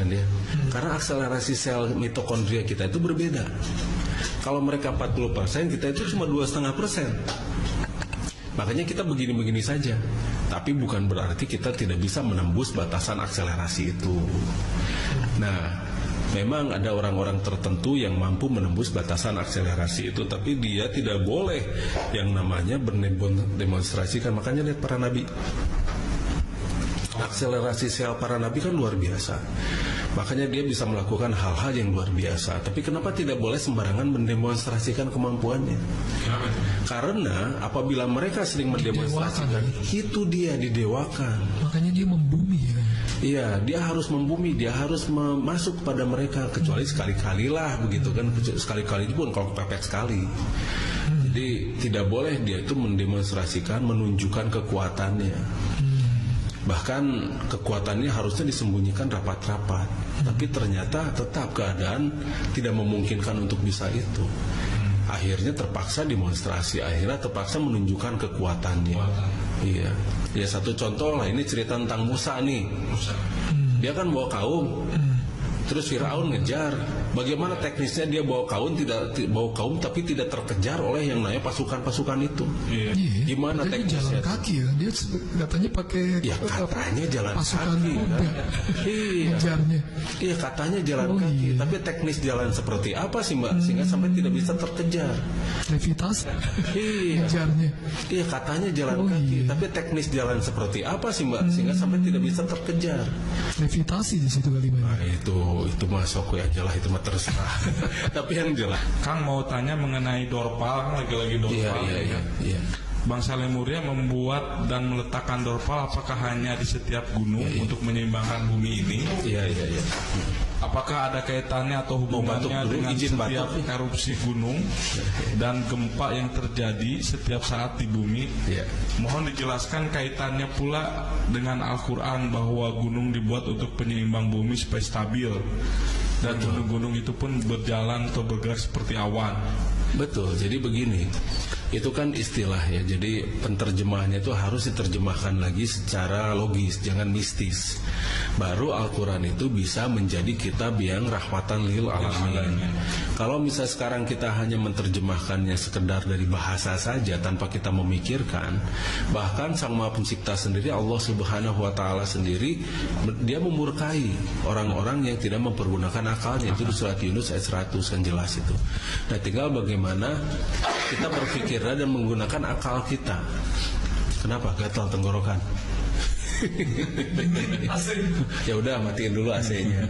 kan dia. Karena akselerasi sel mitokondria kita itu berbeda. Kalau mereka 40%, kita itu cuma 2,5%. Makanya kita begini-begini saja. Tapi bukan berarti kita tidak bisa menembus batasan akselerasi itu. Nah, memang ada orang-orang tertentu yang mampu menembus batasan akselerasi itu, tapi dia tidak boleh yang namanya berdemonstrasikan. Makanya lihat para nabi. Akselerasi sel para nabi kan luar biasa. Makanya dia bisa melakukan hal-hal yang luar biasa. Tapi kenapa tidak boleh sembarangan mendemonstrasikan kemampuannya? Kenapa? Karena apabila mereka sering mendemonstrasikan, itu dia didewakan. Makanya dia membumi ya. Iya, dia harus membumi, dia harus masuk kepada mereka. Kecuali sekali-kalilah begitu kan. Sekali-kali pun kalau kepepet sekali. Jadi tidak boleh dia itu mendemonstrasikan, menunjukkan kekuatannya. Bahkan kekuatannya harusnya disembunyikan rapat-rapat. Tapi ternyata tetap keadaan tidak memungkinkan untuk bisa itu. Akhirnya terpaksa demonstrasi, akhirnya terpaksa menunjukkan kekuatannya. Iya. Ya satu contoh lah, ini cerita tentang Musa nih. Dia kan bawa kaum. Terus Firaun ngejar. Bagaimana teknisnya dia bawa kaum tapi tidak terkejar oleh yang namanya pasukan-pasukan itu? Iya. Gimana teknisnya? Jalan kaki ya. Dia katanya pakai katanya jalan pasukan kaki kan? Iya. Ngejarnya. Iya, katanya jalan kaki. Iya. Tapi teknis jalan seperti apa sih Mbak? Sehingga sampai tidak bisa terkejar. Levitasi. Iya. Ngejarnya. Iya, katanya jalan kaki. Iya. Tapi teknis jalan seperti apa sih Mbak? Sehingga sampai tidak bisa terkejar. Levitasi di situ kali Nah, banyak. itu masuk aja lah, itu mah terserah. Tapi yang jelas. Kang mau tanya mengenai dorpal, kan lagi-lagi dorpal. Iya. Bangsa Lemuria membuat dan meletakkan dorpal apakah hanya di setiap gunung untuk menyeimbangkan bumi ini? Iya. Apakah ada kaitannya atau hubungannya dulu, dengan izin setiap batuk. erupsi gunung dan gempa yang terjadi setiap saat di bumi? Iya. Mohon dijelaskan kaitannya pula dengan Al-Quran bahwa gunung dibuat untuk penyeimbang bumi supaya stabil dan gunung-gunung itu pun berjalan atau bergerak seperti awan. Betul, jadi begini. Itu kan istilah ya. Jadi penterjemahannya itu harus diterjemahkan lagi secara logis, jangan mistis. Baru Al-Quran itu bisa menjadi kitab yang rahmatan lil alamin. Kalau misalnya sekarang kita hanya menerjemahkannya sekedar dari bahasa saja tanpa kita memikirkan, bahkan Sang Maha Pencipta sendiri, Allah Subhanahu wa Ta'ala sendiri, dia memurkai orang-orang yang tidak mempergunakan akalnya. Itu di surat Yunus ayat 100 kan jelas itu. Nah, tinggal bagaimana kita berpikir dan menggunakan akal kita. Kenapa gatal tenggorokan? Ya udah, matiin dulu AC-nya.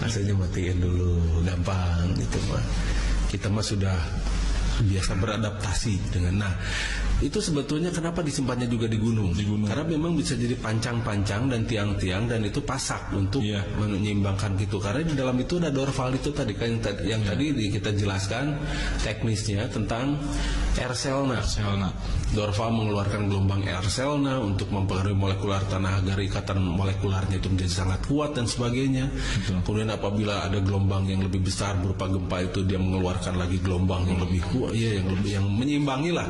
AC-nya matiin dulu, gampang itu mah. Kita mah sudah biasa beradaptasi dengan. Nah, itu sebetulnya kenapa disimpannya juga di gunung? Karena memang bisa jadi pancang-pancang dan tiang-tiang, dan itu pasak untuk menyeimbangkan gitu. Karena di dalam itu ada dorval itu tadi kan yang tadi kita jelaskan teknisnya tentang Erselna. Dorval mengeluarkan gelombang Erselna untuk mempengaruhi molekular tanah agar ikatan molekularnya itu menjadi sangat kuat dan sebagainya. Kemudian apabila ada gelombang yang lebih besar berupa gempa, itu dia mengeluarkan lagi gelombang yang lebih kuat, yang menyeimbangi lah.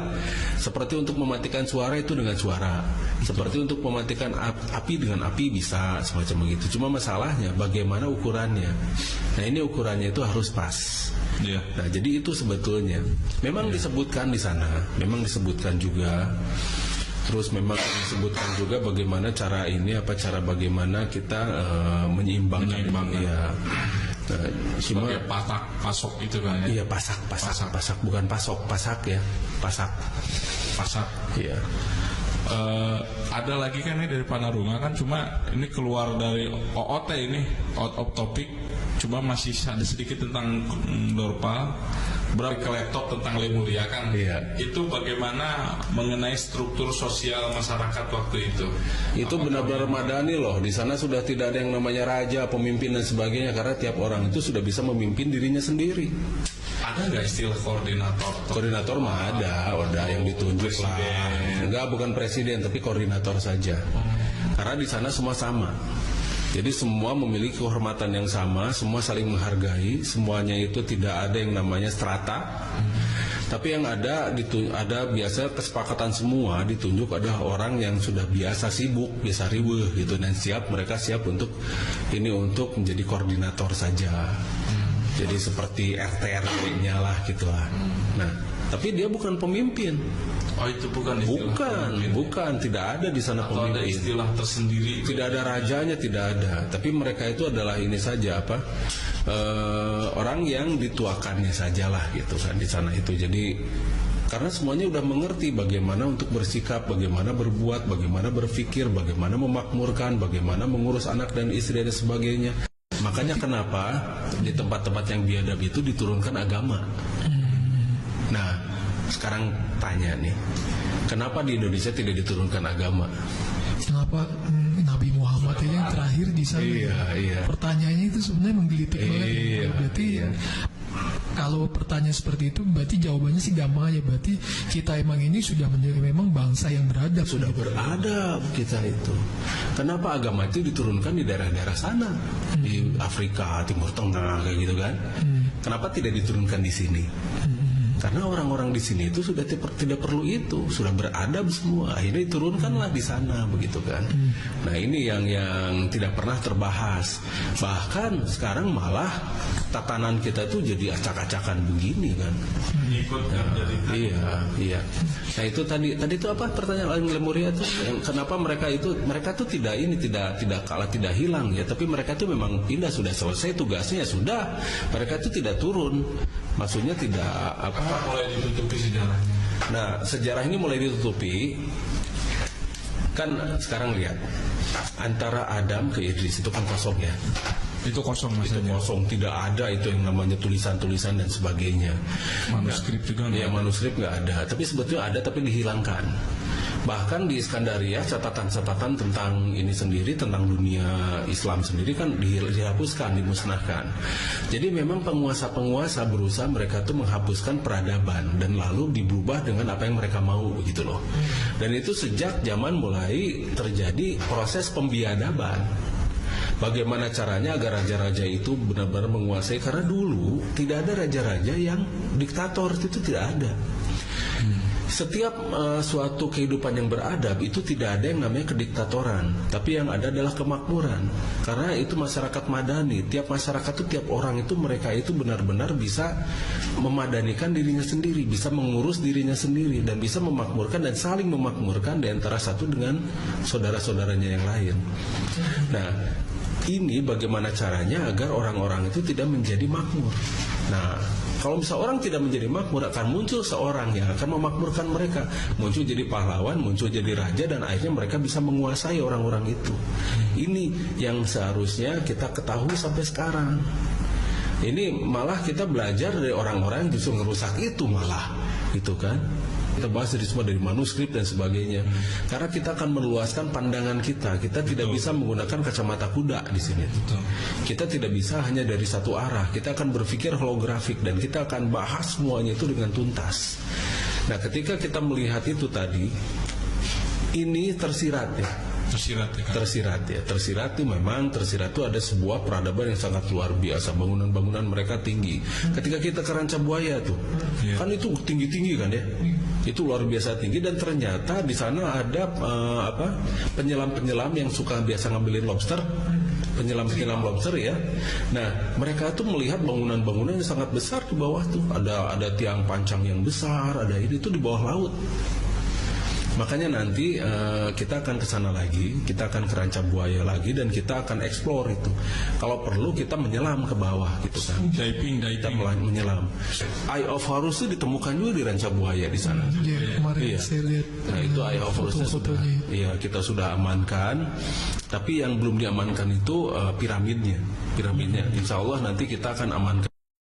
Seperti untuk mematikan suara itu dengan suara, seperti untuk mematikan api dengan api, bisa semacam begitu. Cuma masalahnya bagaimana ukurannya. Nah, ini ukurannya itu harus pas. Nah, jadi itu sebetulnya memang disebutkan di sana, memang disebutkan juga. Terus memang disebutkan juga bagaimana cara bagaimana kita menyeimbangkan. Ya. Sebagai pasok itu kan ya? Iya, pasak, bukan pasok, pasak ya, pasak. Iya. Ada lagi kan ini dari Panarunga kan, cuma ini keluar dari OOT ini, out of topic. Cuma masih ada sedikit tentang dorpal. Berarti ke laptop tentang Lemuria kan. Itu bagaimana mengenai struktur sosial masyarakat waktu itu? Itu benar-benar madani loh. Di sana sudah tidak ada yang namanya raja, pemimpin dan sebagainya, karena tiap orang itu sudah bisa memimpin dirinya sendiri. Ada nggak istilah koordinator? Koordinator mah ada yang ditunjuk lah. Enggak, bukan presiden, tapi koordinator saja. Karena di sana semua sama. Jadi semua memiliki kehormatan yang sama, semua saling menghargai, semuanya itu tidak ada yang namanya strata. Tapi yang ada biasa kesepakatan semua ditunjuk adalah orang yang sudah biasa sibuk, biasa riweuh gitu, dan mereka siap untuk menjadi koordinator saja. Jadi seperti RT-nya lah gitulah. Nah, tapi dia bukan pemimpin. Oh, itu bukan istilah. Bukan, tidak ada di sana atau pemimpin. ada istilah tersendiri. Tidak ada rajanya, tidak ada. Tapi mereka itu adalah ini saja orang yang dituakannya sajalah gitu kan di sana itu. Jadi karena semuanya udah mengerti bagaimana untuk bersikap, bagaimana berbuat, bagaimana berpikir, bagaimana memakmurkan, bagaimana mengurus anak dan istri dan sebagainya. Makanya kenapa di tempat-tempat yang biadab itu diturunkan agama. Nah, sekarang tanya nih, kenapa di Indonesia tidak diturunkan agama? Kenapa Nabi Muhammad ini yang terakhir di sana? Iya. Pertanyaannya itu sebenarnya menggelitik banget. Berarti kalau pertanyaan seperti itu, berarti jawabannya sih gampang aja. Berarti kita emang ini sudah menjadi memang bangsa yang beradab. Sudah beradab kita itu. Kenapa agama itu diturunkan di daerah-daerah sana, di Afrika, Timur Tengah kayak gitu kan? Kenapa tidak diturunkan di sini? Karena orang-orang di sini itu sudah tidak perlu itu, sudah beradab semua. Akhirnya diturunkanlah di sana begitu kan. Nah, ini yang tidak pernah terbahas. Bahkan sekarang malah tatanan kita itu jadi acak-acakan begini kan. Iya. Nah, itu tadi itu apa pertanyaan Lemuria itu? Kenapa mereka tuh tidak hilang ya, tapi mereka tuh memang pindah, sudah selesai tugasnya sudah. Mereka tuh tidak turun. Maksudnya tidak mulai ditutupi sejarahnya. Nah, sejarah ini mulai ditutupi. Kan sekarang lihat, antara Adam ke Idris itu kan kosong ya. Itu kosong Itu maksudnya. kosong, tidak ada itu yang namanya tulisan-tulisan dan sebagainya. Manuskrip juga ya, nggak ada. manuskrip nggak ada. Tapi sebetulnya ada, tapi dihilangkan. Bahkan di Iskandaria catatan-catatan tentang ini sendiri, tentang dunia Islam sendiri kan dihapuskan, dimusnahkan. Jadi memang penguasa-penguasa berusaha mereka tuh menghapuskan peradaban dan lalu diubah dengan apa yang mereka mau begitu loh. Dan itu sejak zaman mulai terjadi proses pembiadaban. Bagaimana caranya agar raja-raja itu benar-benar menguasai, karena dulu tidak ada raja-raja yang diktator, itu tidak ada. Setiap suatu kehidupan yang beradab itu tidak ada yang namanya kediktatoran, tapi yang ada adalah kemakmuran. Karena itu masyarakat madani, tiap masyarakat itu, tiap orang itu, mereka itu benar-benar bisa memadanikan dirinya sendiri, bisa mengurus dirinya sendiri, dan bisa memakmurkan dan saling memakmurkan di antara satu dengan saudara-saudaranya yang lain. Nah, ini bagaimana caranya agar orang-orang itu tidak menjadi makmur. Nah, kalau misalnya orang tidak menjadi makmur, akan muncul seorang yang akan memakmurkan mereka, muncul jadi pahlawan, muncul jadi raja, dan akhirnya mereka bisa menguasai orang-orang itu. Ini yang seharusnya kita ketahui sampai sekarang. Ini malah kita belajar dari orang-orang yang justru ngerusak itu malah, gitu kan? Kita bahas dari manuskrip dan sebagainya. Karena kita akan meluaskan pandangan kita. Kita tidak bisa menggunakan kacamata kuda di sini. Kita tidak bisa hanya dari satu arah. Kita akan berpikir holografik dan kita akan bahas semuanya itu dengan tuntas. Nah, ketika kita melihat itu tadi, ini tersirat ya. Tersirat itu memang tersirat itu ada sebuah peradaban yang sangat luar biasa. Bangunan-bangunan mereka tinggi. Ketika kita ke Ranca Buaya tuh, kan itu tinggi-tinggi kan ya. Itu luar biasa tinggi, dan ternyata di sana ada penyelam-penyelam yang suka biasa ngambilin lobster. Penyelam-penyelam lobster ya. Nah, mereka tuh melihat bangunan-bangunan yang sangat besar di bawah tuh. Ada tiang pancang yang besar, ada ini tuh di bawah laut. Makanya nanti kita akan ke sana lagi, kita akan ke Ranca Buaya lagi, dan kita akan explore itu. Kalau perlu kita menyelam ke bawah gitu kan. Diving. Kita menyelam. Eye of Horus itu ditemukan juga di Ranca Buaya di sana. Iya, kemarin saya lihat. Nah, itu Eye of Horus kita sudah amankan. Tapi yang belum diamankan itu piramidnya. Insya Allah nanti kita akan amankan.